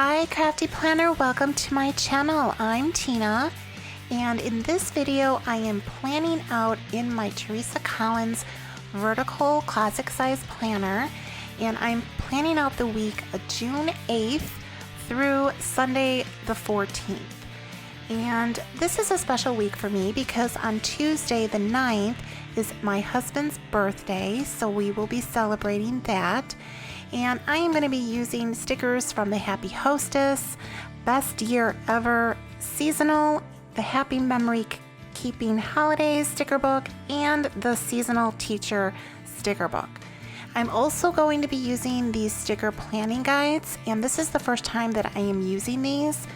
Hi Crafty Planner, welcome to my channel. I'm Tina, and in this video I am planning out in my Teresa vertical classic size planner, and I'm planning out the week of June 8th through Sunday the 14th. And this is a special week for me because on Tuesday the 9th is my husband's birthday, so we will be celebrating that. And I am going to be using stickers from the Happy Hostess, Best Year Ever Seasonal, the Happy Memory Keeping Holidays sticker book, and the Seasonal Teacher sticker book. I'm also going to be using these sticker planning guides, and this is the first time that I am using these.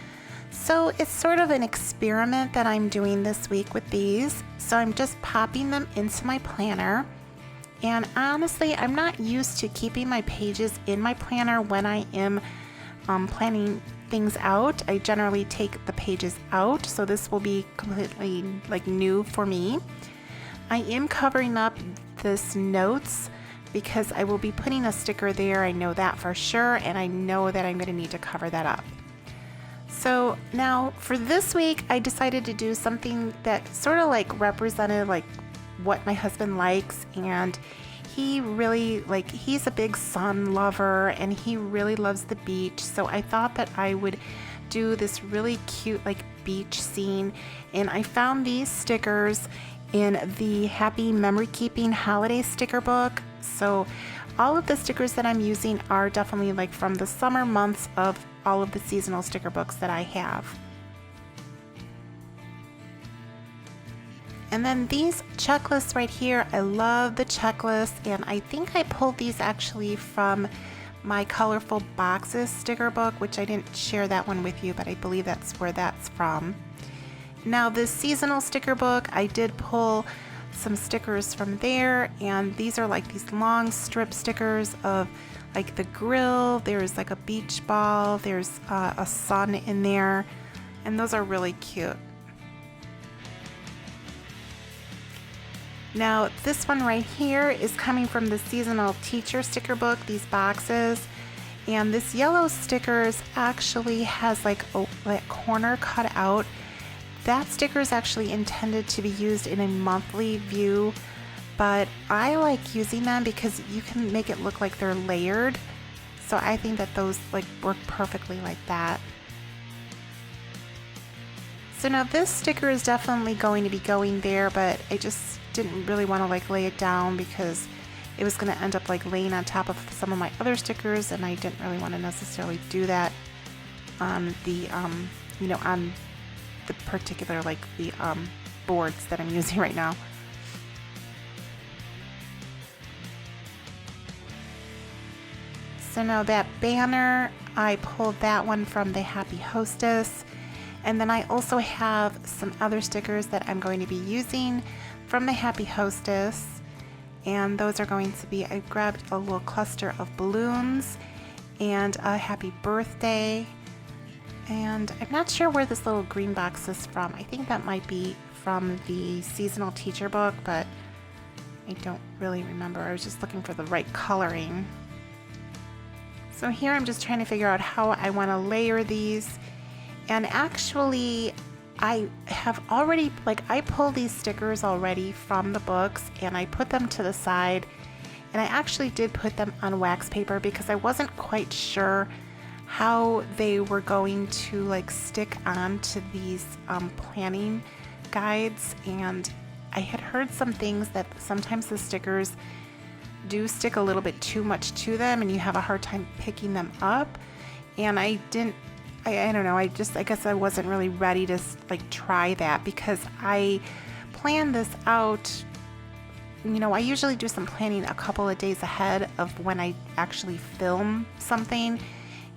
So it's sort of an experiment that I'm doing this week with these. So I'm just popping them into my planner. And honestly, I'm not used to keeping my pages in my planner when I am planning things out. I generally take the pages out, so this will be completely new for me. I am covering up this notes because I will be putting a sticker there. I know that for sure, and I know that I'm going to need to cover that up. So now for this week, I decided to do something that sort of represented what my husband likes, and he really he's a big sun lover and he really loves the beach, so I thought that I would do this really cute beach scene, and I found these stickers in the Happy Memory Keeping Holiday sticker book. So all of the stickers that I'm using are definitely from the summer months of all of the seasonal sticker books that I have. And then these checklists right here, I love the checklists, and I think I pulled these actually from my Colorful Boxes sticker book, which I didn't share that one with you, but I believe that's where that's from. Now this seasonal sticker book, I did pull some stickers from there, and these are these long strip stickers of the grill. There's a beach ball, there's a sun in there, and those are really cute. Now this one right here is coming from the Seasonal Teacher sticker book, these boxes, and this yellow stickers actually has a corner cut out. That sticker is actually intended to be used in a monthly view, but I like using them because you can make it look like they're layered. So I think that those work perfectly like that. So now this sticker is definitely going to be going there, but I just didn't really want to lay it down because it was going to end up laying on top of some of my other stickers, and I didn't really want to necessarily do that on the on the particular boards that I'm using right now. So now that banner, I pulled that one from the Happy Hostess, and then I also have some other stickers that I'm going to be using from the Happy Hostess, and those are going to be, I grabbed a little cluster of balloons and a happy birthday, and I'm not sure where this little green box is from. I think that might be from the Seasonal Teacher book, but I don't really remember. I was just looking for the right coloring. So here I'm just trying to figure out how I want to layer these, and actually I have already, I pulled these stickers already from the books and I put them to the side, and I actually did put them on wax paper because I wasn't quite sure how they were going to stick on to these planning guides, and I had heard some things that sometimes the stickers do stick a little bit too much to them and you have a hard time picking them up, and I don't know, I guess I wasn't really ready to try that because I planned this out. I usually do some planning a couple of days ahead of when I actually film something,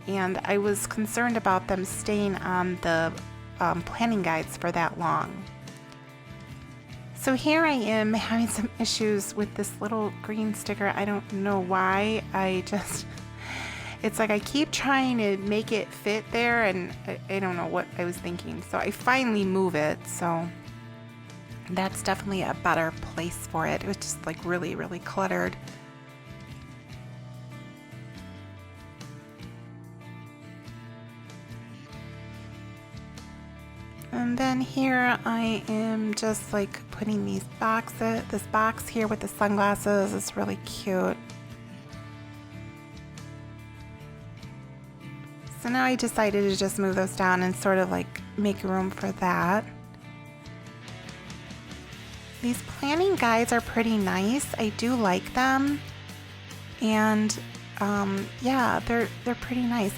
and I was concerned about them staying on the planning guides for that long. So here I am having some issues with this little green sticker. I don't know why. It's I keep trying to make it fit there, and I don't know what I was thinking. So I finally move it, so that's definitely a better place for it. It was just really, really cluttered. And then here I am just like putting this box here with the sunglasses. It's really cute. So now I decided to just move those down and sort of like make room for that. These planning guides are pretty nice. I do like them. And yeah, they're pretty nice.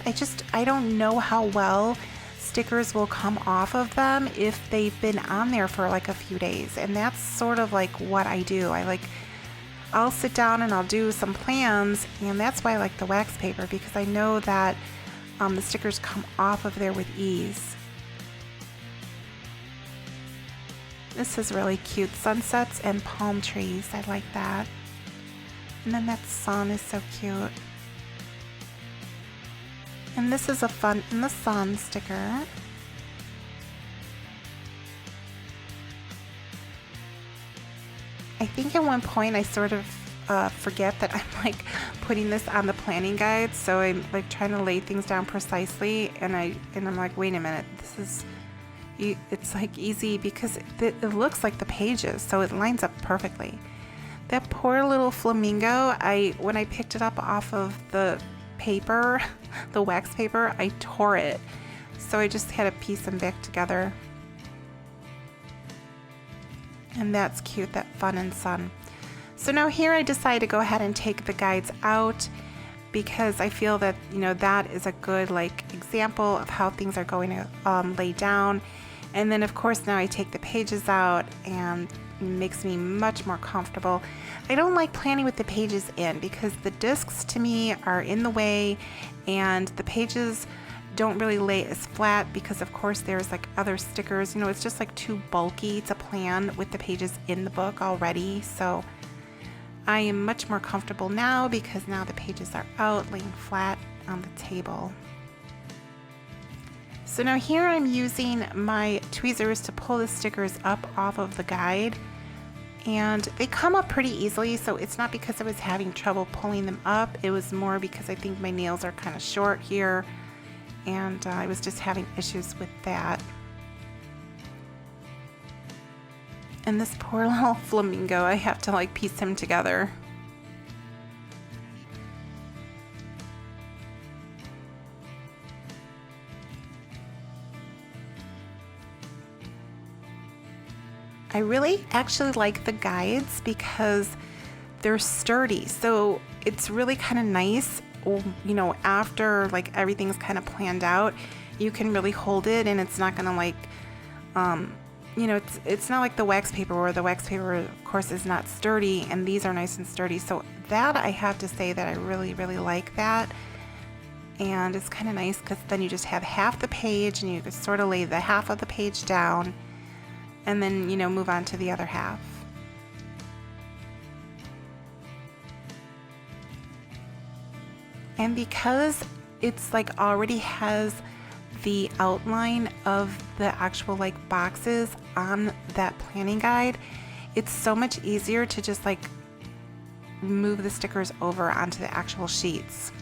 I don't know how well stickers will come off of them if they've been on there for like a few days. And that's sort of like what I do. I'll sit down and I'll do some plans, and that's why I like the wax paper, because I know that the stickers come off of there with ease. This is really cute. Sunsets and palm trees. I like that. And then that sun is so cute. And this is a fun in the sun sticker. I think at one point I sort of forget that I'm like putting this on the planning guide, so I'm like trying to lay things down precisely, and I'm like, wait a minute, it's like easy because it looks like the pages, so it lines up perfectly. That poor little flamingo, when I picked it up off of the paper, the wax paper, I tore it, so I just had to piece them back together. And that's cute, that fun and sun. So now here I decided to go ahead and take the guides out, because I feel that, you know, that is a good like example of how things are going to lay down. And then of course now I take the pages out, and it makes me much more comfortable. I don't like planning with the pages in, because the discs to me are in the way, and the pages don't really lay as flat, because of course there's like other stickers, you know, it's just like too bulky to plan with the pages in the book already. So I am much more comfortable now, because now the pages are out, laying flat on the table. So now here I'm using my tweezers to pull the stickers up off of the guide, and they come up pretty easily, so it's not because I was having trouble pulling them up. It was more because I think my nails are kind of short here, and I was just having issues with that. And this poor little flamingo, I have to like piece him together. I really actually like the guides because they're sturdy, so it's really kind of nice, you know, after like everything's kind of planned out, you can really hold it, and it's not gonna like you know, it's not like the wax paper, where the wax paper of course is not sturdy, and these are nice and sturdy. So that, I have to say that I really like that. And it's kind of nice because then you just have half the page, and you can sort of lay the half of the page down, and then, you know, move on to the other half. And because it's like already has the outline of the actual like boxes on that planning guide, it's so much easier to just like move the stickers over onto the actual sheets.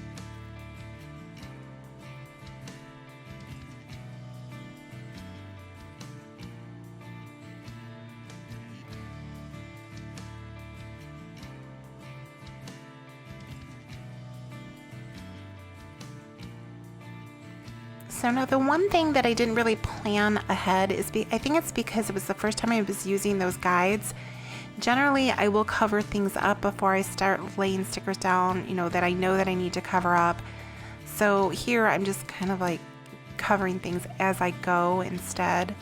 So now the one thing that I didn't really plan ahead is I think it's because it was the first time I was using those guides. Generally, I will cover things up before I start laying stickers down, you know, that I know that I need to cover up. So here I'm just kind of like covering things as I go instead.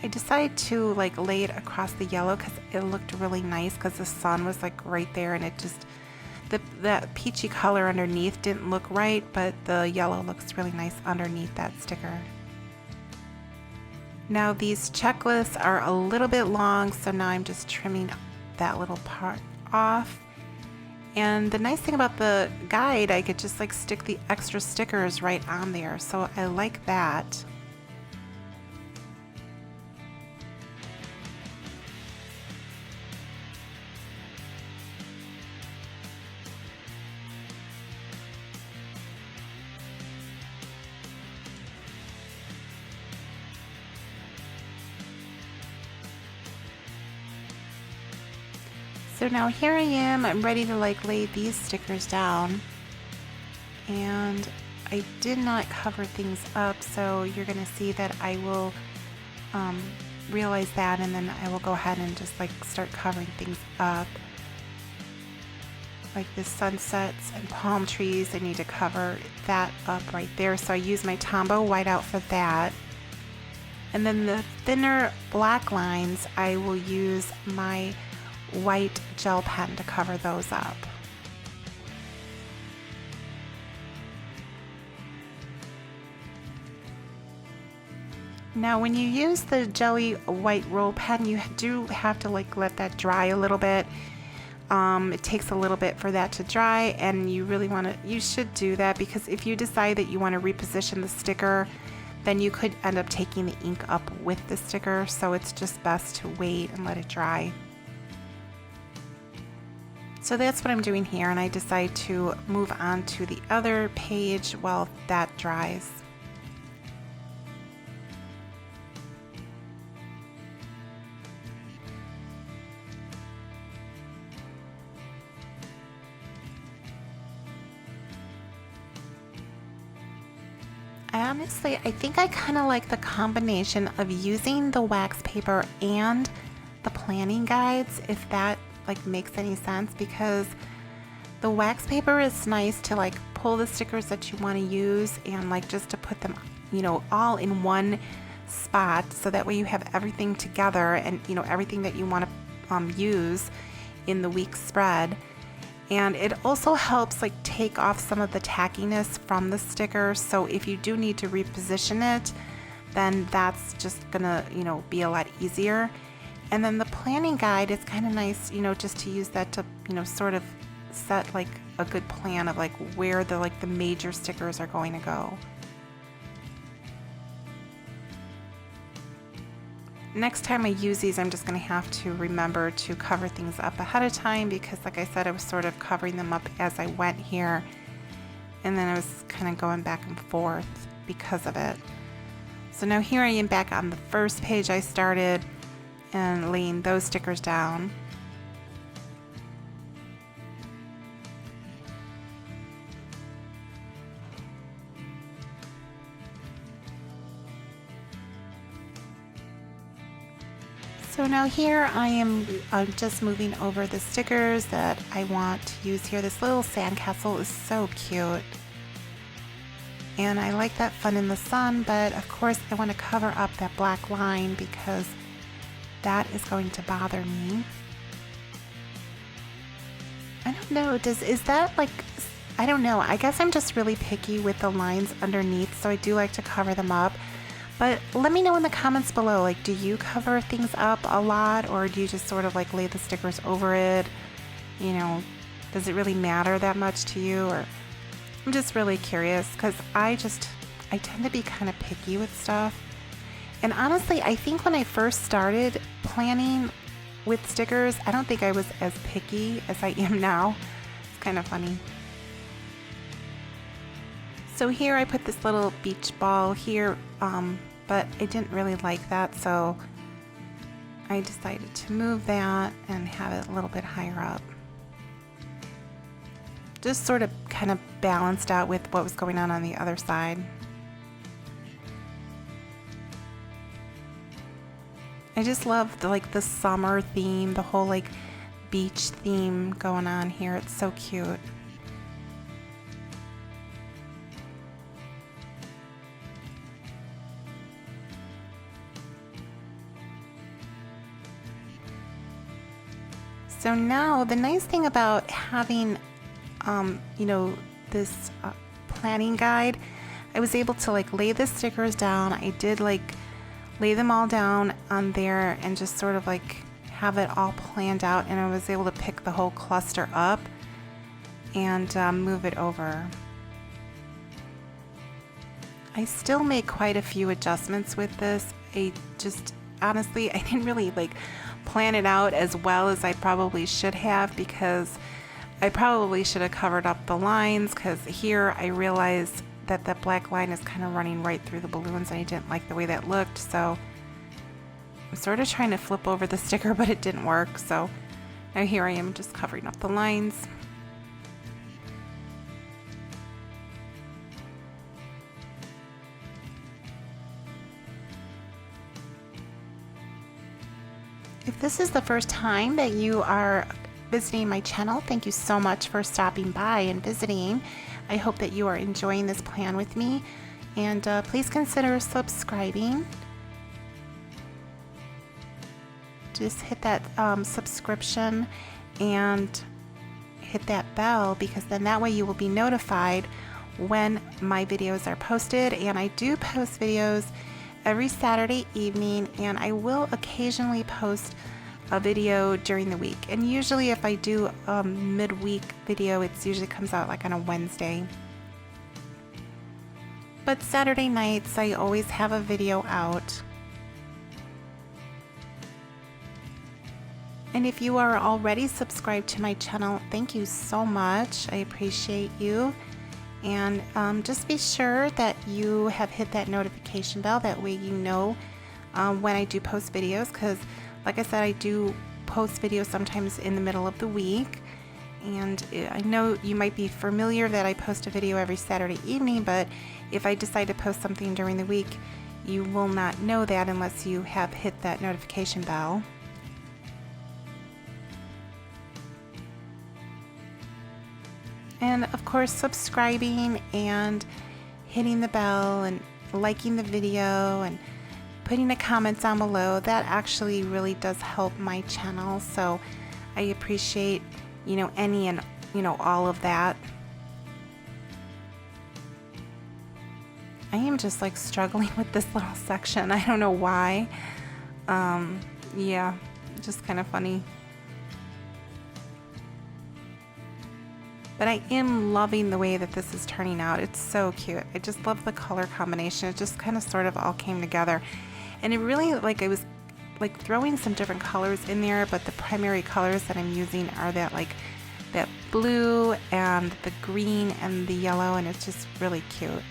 I decided to like lay it across the yellow because it looked really nice, because the sun was like right there, and it just, that peachy color underneath didn't look right, but the yellow looks really nice underneath that sticker. Now these checklists are a little bit long, so now I'm just trimming that little part off. And the nice thing about the guide, I could just like stick the extra stickers right on there, so I like that. So now here I am, I'm ready to like lay these stickers down, and I did not cover things up, so you're gonna see that I will realize that, and then I will go ahead and just like start covering things up. Like the sunsets and palm trees, I need to cover that up right there, so I use my Tombow whiteout for that. And then the thinner black lines, I will use my white gel pen to cover those up. Now when you use the jelly white roll pen, you do have to like let that dry a little bit. It takes a little bit for that to dry, and you should do that, because if you decide that you want to reposition the sticker, then you could end up taking the ink up with the sticker, so it's just best to wait and let it dry. So that's what I'm doing here, and I decide to move on to the other page while that dries. I think I kind of like the combination of using the wax paper and the planning guides, if that like makes any sense, because the wax paper is nice to like pull the stickers that you want to use and like just to put them, you know, all in one spot, so that way you have everything together and, you know, everything that you want to use in the week spread. And it also helps like take off some of the tackiness from the sticker, so if you do need to reposition it, then that's just gonna, you know, be a lot easier. And then the planning guide is kind of nice, you know, just to use that to, you know, sort of set like a good plan of like where the major stickers are going to go. Next time I use these, I'm just going to have to remember to cover things up ahead of time, because like I said, I was sort of covering them up as I went here, and then I was kind of going back and forth because of it. So now here I am back on the first page I started and laying those stickers down. So now here I am just moving over the stickers that I want to use here. This little sandcastle is so cute, and I like that fun in the sun, but of course I want to cover up that black line because that is going to bother me. I don't know, is that like, I don't know, I guess I'm just really picky with the lines underneath, so I do like to cover them up. But let me know in the comments below, like, do you cover things up a lot, or do you just sort of like lay the stickers over it? You know, does it really matter that much to you? Or I'm just really curious, because I tend to be kind of picky with stuff. And honestly, I think when I first started planning with stickers, I don't think I was as picky as I am now. It's kind of funny. So here I put this little beach ball here, but I didn't really like that, so I decided to move that and have it a little bit higher up. Just sort of kind of balanced out with what was going on the other side. I just love the summer theme, the whole like beach theme going on here. It's so cute. So now the nice thing about having, you know, this planning guide, I was able to like lay the stickers down. I did like lay them all down on there and just sort of like have it all planned out, and I was able to pick the whole cluster up and move it over. I still make quite a few adjustments with this. Honestly, I didn't really like plan it out as well as I probably should have, because I probably should have covered up the lines, because here I realized that that black line is kind of running right through the balloons and I didn't like the way that looked. So I'm sort of trying to flip over the sticker, but it didn't work, so Now here I am just covering up the lines. If this is the first time that you are visiting my channel, thank you so much for stopping by and visiting. I hope that you are enjoying this plan with me, and please consider subscribing. Just hit that subscription and hit that bell, because then that way you will be notified when my videos are posted. And I do post videos every Saturday evening, and I will occasionally post a video during the week. And usually if I do a midweek video, it usually comes out like on a Wednesday. But Saturday nights I always have a video out. And if you are already subscribed to my channel, thank you so much. I appreciate you. And just be sure that you have hit that notification bell. That way you know when I do post videos, because like I said, I do post videos sometimes in the middle of the week. And I know you might be familiar that I post a video every Saturday evening, but if I decide to post something during the week, you will not know that unless you have hit that notification bell. And of course, subscribing and hitting the bell and liking the video and putting a comment down below, that actually really does help my channel. So I appreciate, any and, all of that. I am just like struggling with this little section. I don't know why. Yeah, just kind of funny. But I am loving the way that this is turning out. It's so cute. I just love the color combination. It just kind of sort of all came together. And it really, I was like throwing some different colors in there, but the primary colors that I'm using are that blue and the green and the yellow, and it's just really cute.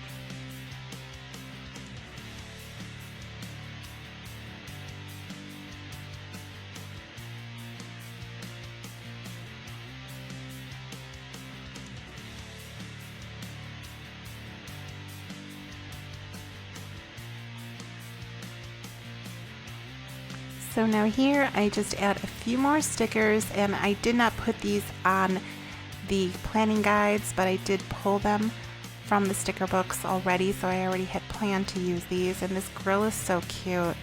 So now here I just add a few more stickers, and I did not put these on the planning guides, but I did pull them from the sticker books already, so I already had planned to use these. And this grill is so cute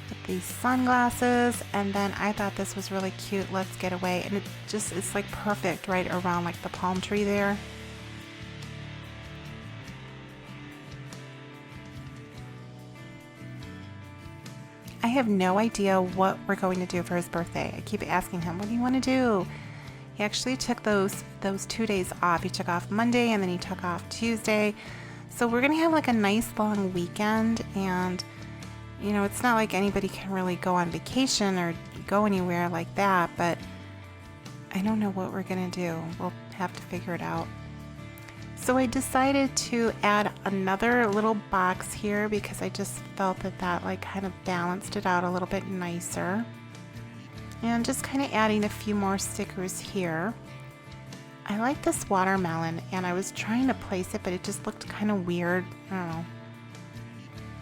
with these sunglasses, and then I thought this was really cute. Let's get away. And it's like perfect right around like the palm tree there. I have no idea what we're going to do for his birthday. I keep asking him, what do you want to do? He actually took those 2 days off. He took off Monday and then he took off Tuesday. So we're going to have like a nice long weekend, and it's not like anybody can really go on vacation or go anywhere like that, but I don't know what we're going to do. We'll have to figure it out. So I decided to add another little box here because I just felt that like kind of balanced it out a little bit nicer. And just kind of adding a few more stickers here. I like this watermelon, and I was trying to place it, but it just looked kind of weird. I don't know.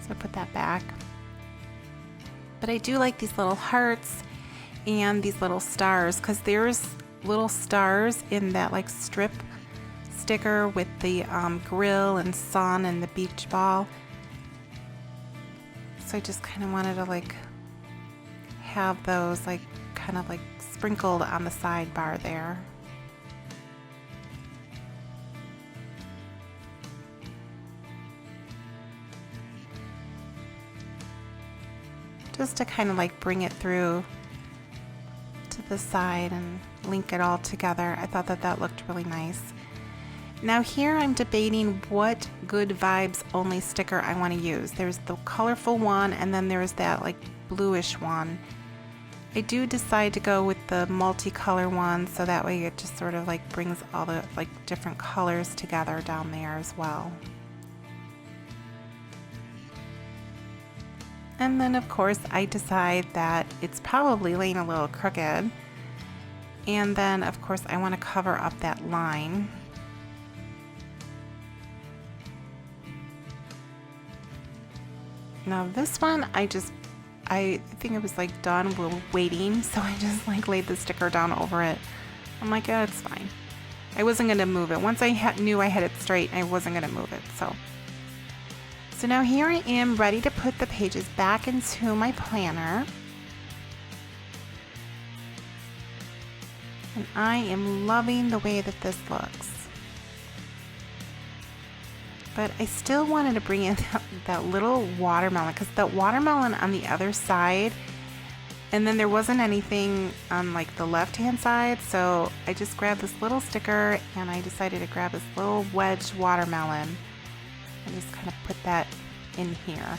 So I put that back. But I do like these little hearts and these little stars, because there's little stars in that like strip sticker with the grill and sun and the beach ball. So I just kind of wanted to like have those like kind of like sprinkled on the sidebar there. Just to kind of like bring it through to the side and link it all together. I thought that looked really nice. Now here I'm debating what good vibes only sticker I want to use. There's the colorful one, and then there's that like bluish one. I do decide to go with the multicolor one, so that way it just sort of like brings all the like different colors together down there as well. And then of course I decide that it's probably laying a little crooked, And then of course I want to cover up that line. Now this one, I think it was like done, we're waiting, so I just like laid the sticker down over it. I'm like, yeah, it's fine. I wasn't gonna move it. Once I knew I had it straight, I wasn't gonna move it, So now here I am ready to put the pages back into my planner. And I am loving the way that this looks. But I still wanted to bring in that little watermelon, because the watermelon on the other side, and then there wasn't anything on like the left hand side, so I just grabbed this little sticker and I decided to grab this little wedged watermelon and just kind of put that in here.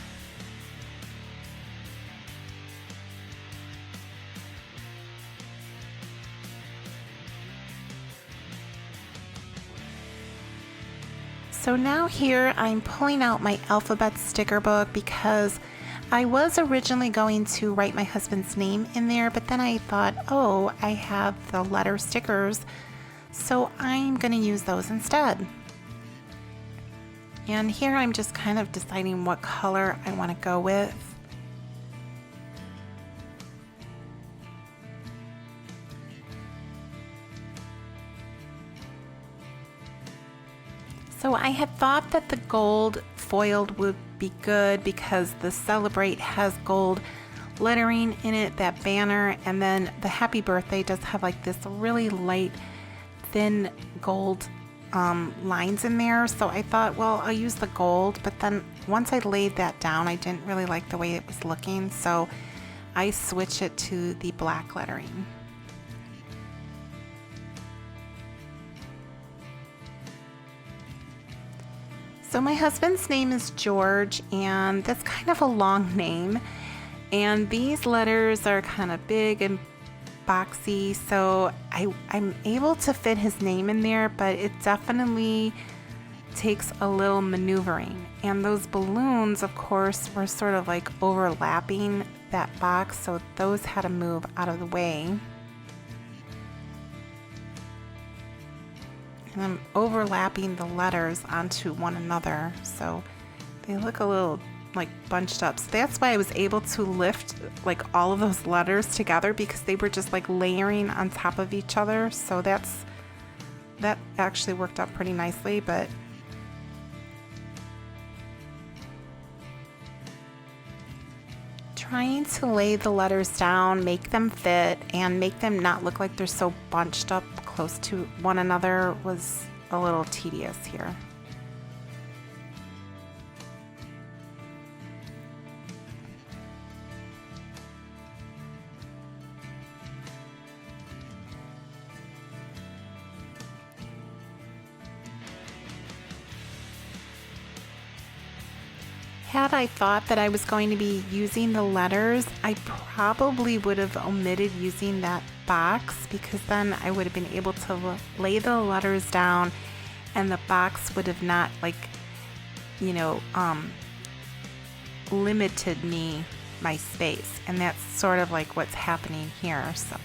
So now here I'm pulling out my alphabet sticker book because I was originally going to write my husband's name in there, but then I thought, oh, I have the letter stickers, so I'm going to use those instead. And here I'm just kind of deciding what color I want to go with. So I had thought that the gold foiled would be good because the Celebrate has gold lettering in it, that banner, and then the Happy Birthday does have like this really light, thin gold lines in there. So I thought, well, I'll use the gold, but then once I laid that down, I didn't really like the way it was looking, so I switched it to the black lettering. So my husband's name is George, and that's kind of a long name, and these letters are kind of big and boxy, so I'm able to fit his name in there, but it definitely takes a little maneuvering. And those balloons, of course, were sort of like overlapping that box, so those had to move out of the way. And I'm overlapping the letters onto one another, so they look a little like bunched up. So that's why I was able to lift like all of those letters together, because they were just like layering on top of each other. So that actually worked out pretty nicely. But trying to lay the letters down, make them fit, and make them not look like they're so bunched up close to one another was a little tedious here. Had I thought that I was going to be using the letters, I probably would have omitted using that box, because then I would have been able to lay the letters down and the box would have not limited my space, and that's sort of like what's happening here. So,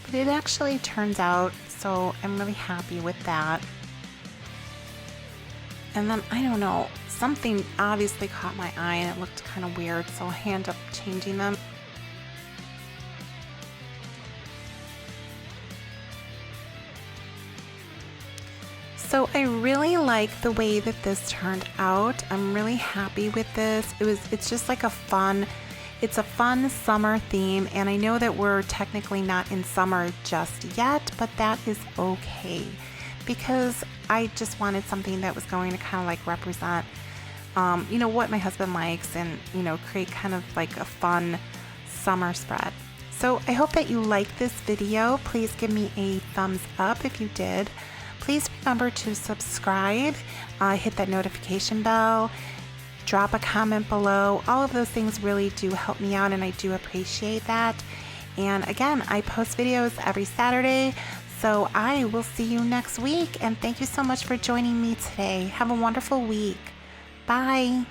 but it actually turns out, so I'm really happy with that. And then, I don't know, something obviously caught my eye and it looked kind of weird, so I ended up changing them. So I really like the way that this turned out. I'm really happy with this. It's just like it's a fun summer theme, and I know that we're technically not in summer just yet, but that is okay, because I just wanted something that was going to kind of like represent what my husband likes, and create kind of like a fun summer spread. So I hope that you like this video. Please give me a thumbs up if you did. Please remember to subscribe, hit that notification bell, drop a comment below. All of those things really do help me out, and I do appreciate that. And again, I post videos every Saturday, so I will see you next week. And thank you so much for joining me today. Have a wonderful week. Bye.